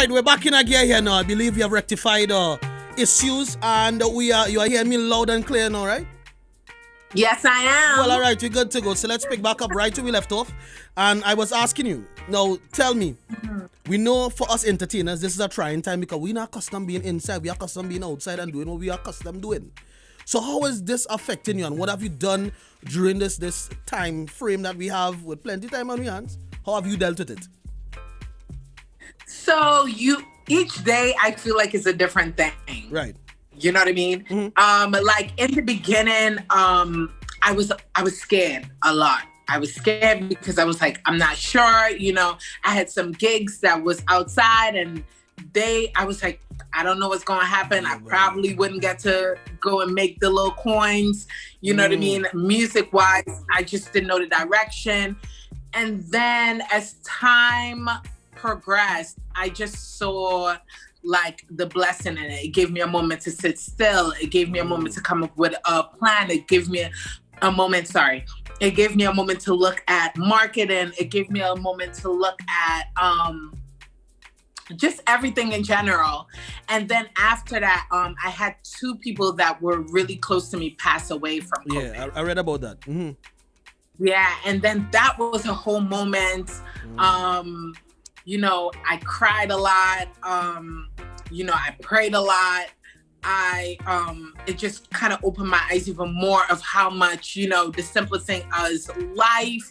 right, we're back in a gear here now. I believe you have rectified issues, and you are hearing me loud and clear now, right? Yes, I am. Well, all right, we're good to go. So let's pick back up right where we left off. And I was asking you, now tell me, we know for us entertainers, this is a trying time because we're not accustomed being inside. We are accustomed being outside and doing what we are accustomed doing. So how is this affecting you, and what have you done during this time frame that we have with plenty of time on your hands? How have you dealt with it? So each day I feel like it's a different thing. Right. You know what I mean? Mm-hmm. Like in the beginning, I was scared a lot. I was scared because I was like, I'm not sure. You know, I had some gigs that was outside, and I was like, I don't know what's going to happen. I probably wouldn't get to go and make the little coins. You know what I mean? Music-wise, I just didn't know the direction. And then as time progressed, I just saw like the blessing in it. It gave me a moment to sit still. It gave me a moment to come up with a plan. It gave me a moment to look at marketing. It gave me a moment to look at just everything in general. And then after that, I had two people that were really close to me pass away from COVID. Yeah, I read about that. Mm-hmm. Yeah, and then that was a whole moment. You know, I cried a lot. You know, I prayed a lot. It just kind of opened my eyes even more of how much, you know, the simple thing as life,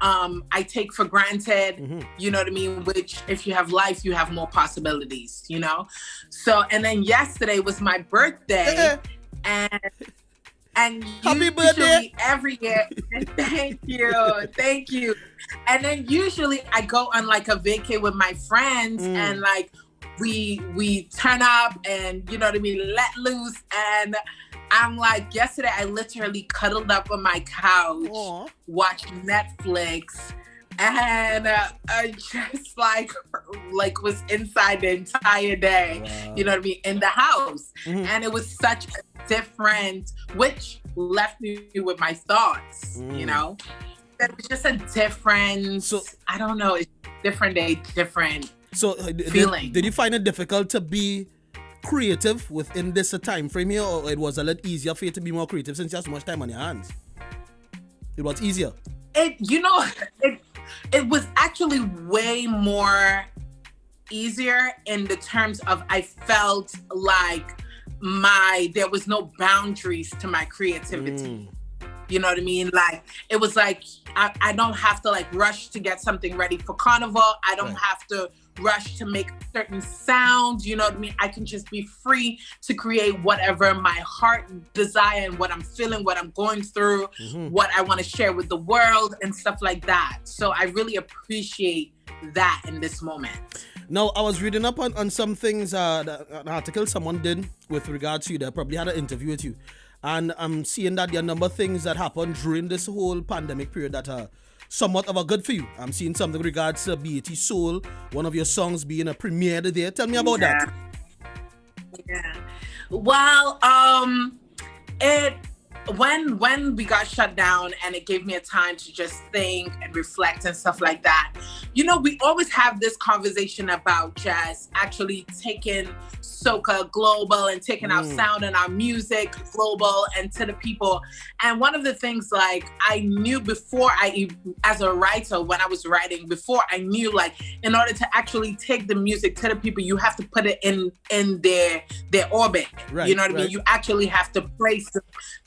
I take for granted, you know what I mean? Which if you have life, you have more possibilities, you know? So, and then yesterday was my birthday, and happy birthday every year. Thank you. And then usually I go on like a vacay with my friends, and like we turn up and, you know what I mean, let loose. And I'm like, yesterday I literally cuddled up on my couch, watched Netflix, and I just like was inside the entire day, you know what I mean, in the house. And it was such a different, which left me with my thoughts, you know. It was just a different, I don't know, it's different day, different feeling. Did you find it difficult to be creative within this time frame here, or it was a lot easier for you to be more creative since you have so much time on your hands? It was easier. It was actually way more easier in the terms of I felt like there was no boundaries to my creativity. You know what I mean? Like, it was like, I don't have to like rush to get something ready for Carnival. I don't have to rush to make certain sounds. You know what I mean? I can just be free to create whatever my heart desire and what I'm feeling, what I'm going through, what I want to share with the world and stuff like that. So I really appreciate that in this moment. Now, I was reading up on some things, an article someone did with regards to you. They probably had an interview with you. And I'm seeing that there are a number of things that happened during this whole pandemic period that are somewhat of a good for you. I'm seeing something with regards to BET Soul, one of your songs being a premiere there. Tell me about that. Yeah. Well, when we got shut down, and it gave me a time to just think and reflect and stuff like that. You know, we always have this conversation about just actually taking soca global and taking our sound and our music global and to the people. And one of the things, like, I knew before as a writer, when I was writing, before I knew, like, in order to actually take the music to the people, you have to put it in their orbit. Right, you know what I mean? You actually have to place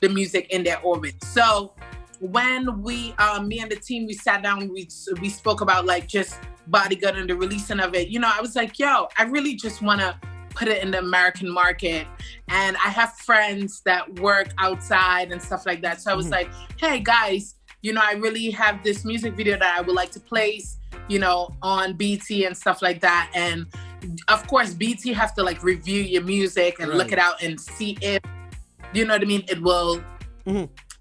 the music in their orbit. So when me and the team, we sat down, we spoke about like just Bodyguard and the releasing of it. You know, I was like, yo, I really just want to put it in the American market. And I have friends that work outside and stuff like that. So I was like, hey guys, you know, I really have this music video that I would like to place, you know, on BT and stuff like that. And of course, BT have to like review your music and look it out and see if, you know what I mean, it will,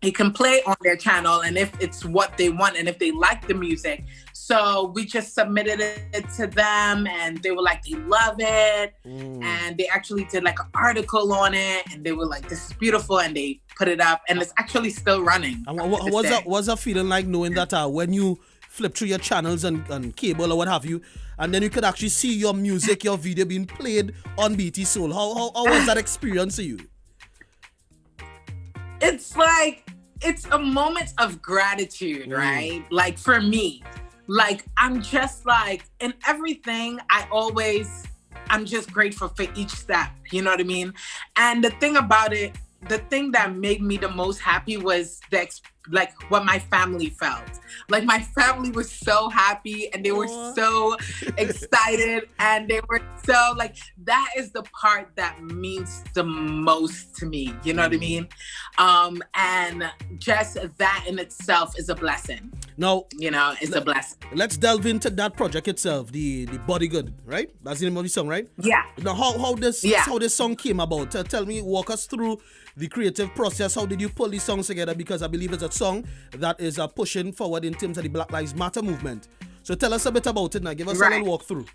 it can play on their channel, and if it's what they want and if they like the music. So we just submitted it to them, and they were like, they love it. And they actually did like an article on it, and they were like, this is beautiful, and they put it up, and it's actually still running. What's that feeling like, knowing that when you flip through your channels and cable or what have you, and then you could actually see your music, your video being played on BT Soul. How was that experience for you? It's like, it's a moment of gratitude, right? Like for me, like I'm just like, in everything, I'm just grateful for each step, you know what I mean? And the thing about it, the thing that made me the most happy was like what my family felt. Like my family was so happy and they were so excited and they were so like, that is the part that means the most to me, you know what I mean? And just that in itself is a blessing. Now, you know, it's a blessing. Let's delve into that project itself, the Bodyguard, right? That's the name of the song, right? Yeah. Now, how this song came about? Tell me, walk us through the creative process. How did you pull these songs together? Because I believe it's a song that is pushing forward in terms of the Black Lives Matter movement. So tell us a bit about it now. Give us a little walkthrough.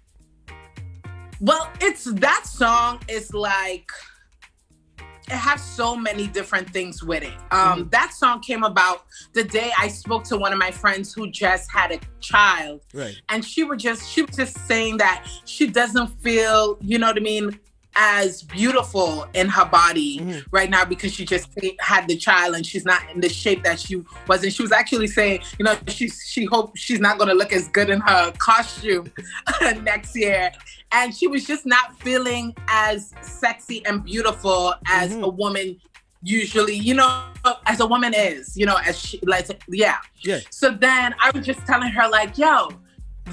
Well, that song is like, it has so many different things with it. That song came about the day I spoke to one of my friends who just had a child. Right. And she was just saying that she doesn't feel, you know what I mean, as beautiful in her body right now because she just had the child and she's not in the shape that she was in. She was actually saying, you know, she hopes she's not going to look as good in her costume next year. And she was just not feeling as sexy and beautiful as a woman usually, you know, as a woman is, you know, as she, like, yeah. So then I was just telling her like, yo,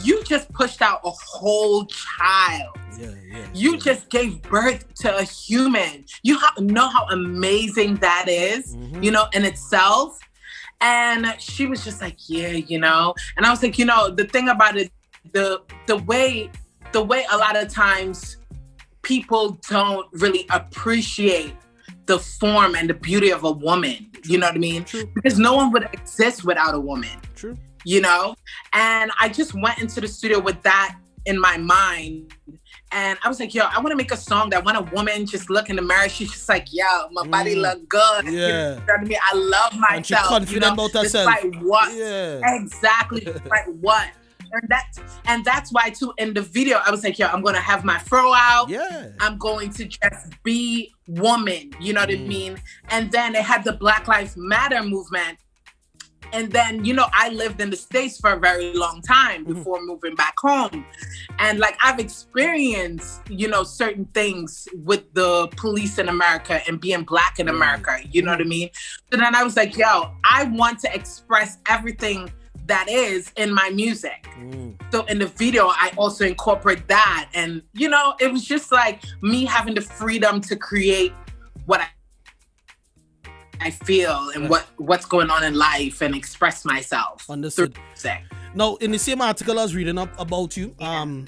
you just pushed out a whole child. You just gave birth to a human. You know how amazing that is, you know, in itself. And she was just like, yeah, you know. And I was like, you know, the thing about it, the way a lot of times people don't really appreciate the form and the beauty of a woman. You know what I mean? True. Because no one would exist without a woman. True. You know? And I just went into the studio with that in my mind. And I was like, yo, I want to make a song that when a woman just look in the mirror, she's just like, yo, my body look good. Yeah. You know what I mean? I love myself. And she's confident about herself. Despite what? Yeah. Exactly. Despite what? And that's why too, in the video, I was like, yo, I'm going to have my fro out. Yeah. I'm going to just be woman. You know what I mean? And then they had the Black Lives Matter movement. And then, you know, I lived in the States for a very long time before moving back home. And like, I've experienced, you know, certain things with the police in America and being Black in America, you know what I mean? So then I was like, yo, I want to express everything that is in my music. So in the video, I also incorporate that. And, you know, it was just like me having the freedom to create what I feel and what's going on in life and express myself. Understood. Now, in the same article I was reading up about you,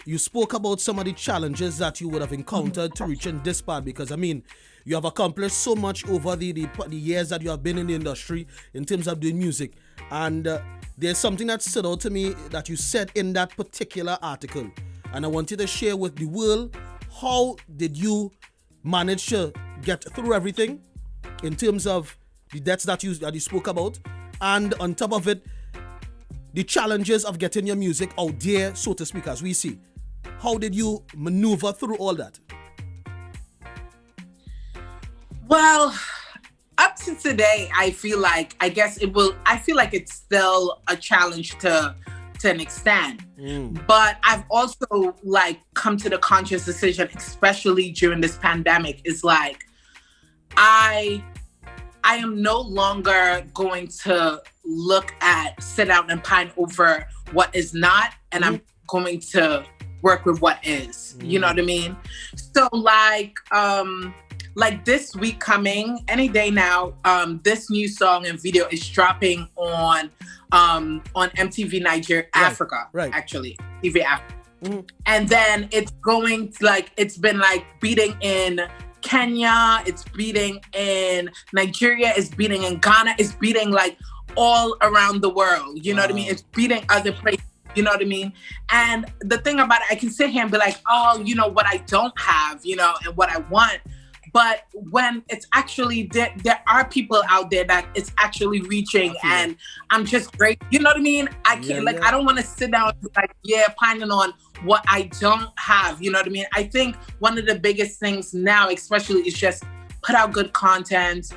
you spoke about some of the challenges that you would have encountered to reach in this part, because I mean, you have accomplished so much over the years that you have been in the industry in terms of doing music. And there's something that stood out to me that you said in that particular article. And I want you to share with the world, how did you manage to get through everything in terms of the debts that you spoke about, and on top of it, the challenges of getting your music out there, so to speak, as we see. How did you maneuver through all that? Well, up to today, I feel like it's still a challenge to an extent. But I've also like come to the conscious decision, especially during this pandemic, is like, I am no longer going to sit out and pine over what is not, and I'm going to work with what is. You know what I mean? So like this week coming, any day now, this new song and video is dropping on MTV Nigeria, Africa, actually, TV Africa. And then it's going to, it's been beating in Kenya, it's beating in Nigeria, it's beating in Ghana, it's beating all around the world. You know what I mean? It's beating other places. You know what I mean? And the thing about it, I can sit here and be like, oh, you know what I don't have, you know, and what I want. But when it's actually there are people out there that it's actually reaching, and I'm just great. You know what I mean? I can't I don't want to sit down and be like, pining on what I don't have. You know what I mean? I think one of the biggest things now, especially, is just put out good content,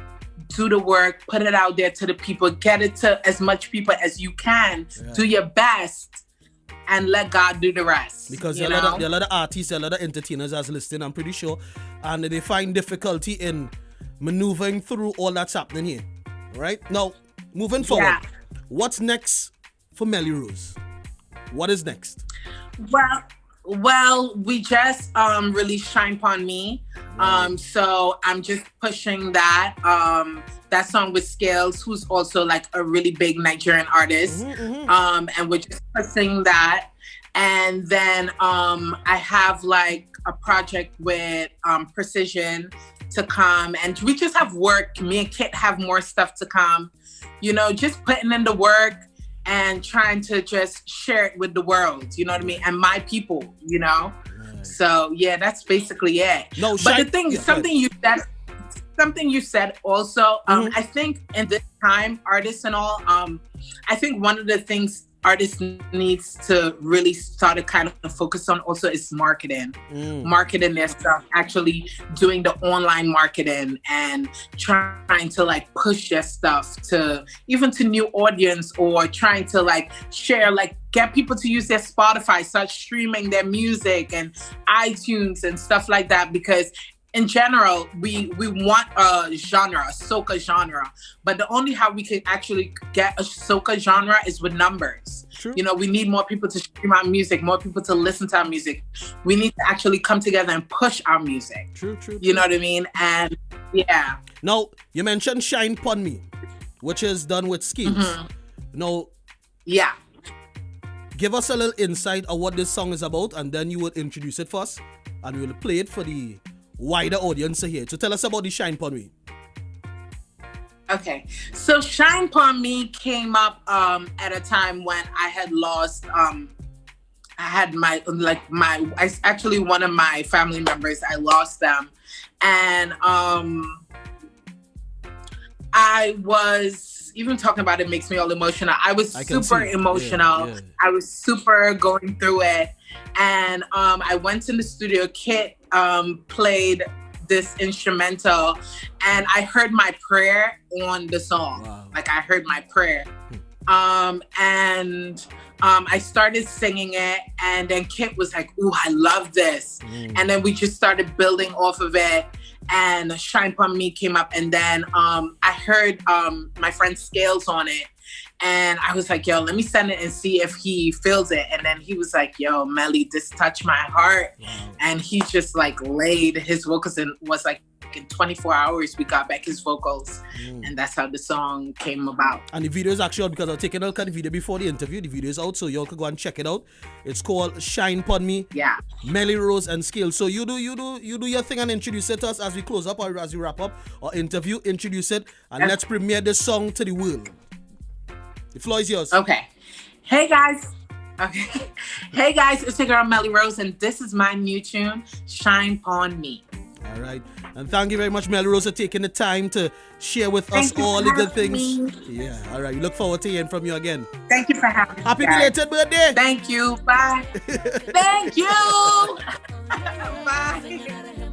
do the work, put it out there to the people, get it to as much people as you can, do your best, and let God do the rest. Because there are a lot of artists, there are a lot of entertainers that's listening, I'm pretty sure, and they find difficulty in maneuvering through all that's happening here. Right? Now, moving forward, what's next for Melly Rose? What is next? Well, we just released Shine Pon Me. So I'm just pushing that song with Skales, who's also like a really big Nigerian artist. And we're just pushing that. And then I have like a project with Precision to come, and we just have work. Me and Kit have more stuff to come. You know, just putting in the work and trying to just share it with the world, you know what I mean? And my people, you know? Right. So yeah, that's basically it. Something you said also, I think in this time, artists and all, I think one of the things artists needs to really start to kind of focus on also is marketing their stuff, actually doing the online marketing and trying to like push their stuff to even to new audience, or trying to like share, like get people to use their Spotify, start streaming their music and iTunes and stuff like that, because in general, we want a genre, a soca genre, but the only how we can actually get a soca genre is with numbers. True. You know, we need more people to stream our music, more people to listen to our music. We need to actually come together and push our music. True. You know what I mean? And yeah. Now, you mentioned Shine Pon Me, which is done with Skales. Now, give us a little insight of what this song is about, and then you will introduce it for us, and we'll play it for the wider audience here. So tell us about the Shine Pon Me. Okay, so Shine Pon Me came up at a time when I had lost actually one of my family members, I lost them, and I was, even talking about it makes me all emotional. I was super emotional. Yeah. I was super going through it, and I went in the studio. Kit played this instrumental, and I heard my prayer on the song. Wow. Like I heard my prayer. And I started singing it, and then Kit was like, "Ooh, I love this." And then we just started building off of it, and Shine Pon Me came up, and then I heard my friend Skales on it, and I was like, "Yo, let me send it and see if he feels it." And then he was like, "Yo, Melly, this touched my heart." Wow. And he just like laid his vocals, and was like, in 24 hours we got back his vocals, and that's how the song came about. And the video is actually out, because I was taking a look at the video before the interview. The video is out, so y'all can go and check it out. It's called Shine Pon Me. Yeah. Melly Rose and Skales. So you do your thing and introduce it to us as we close up, or as we wrap up our interview. Introduce it, and let's premiere this song to the world. The floor is yours. Okay. Hey guys, it's your girl Melly Rose, and this is my new tune, Shine Pon Me. All right. And thank you very much, Melly Rose, for taking the time to share with us all the good things. Me. Yeah, all right. We look forward to hearing from you again. Thank you for having me. Happy belated birthday. Thank you. Bye. Thank you. Bye.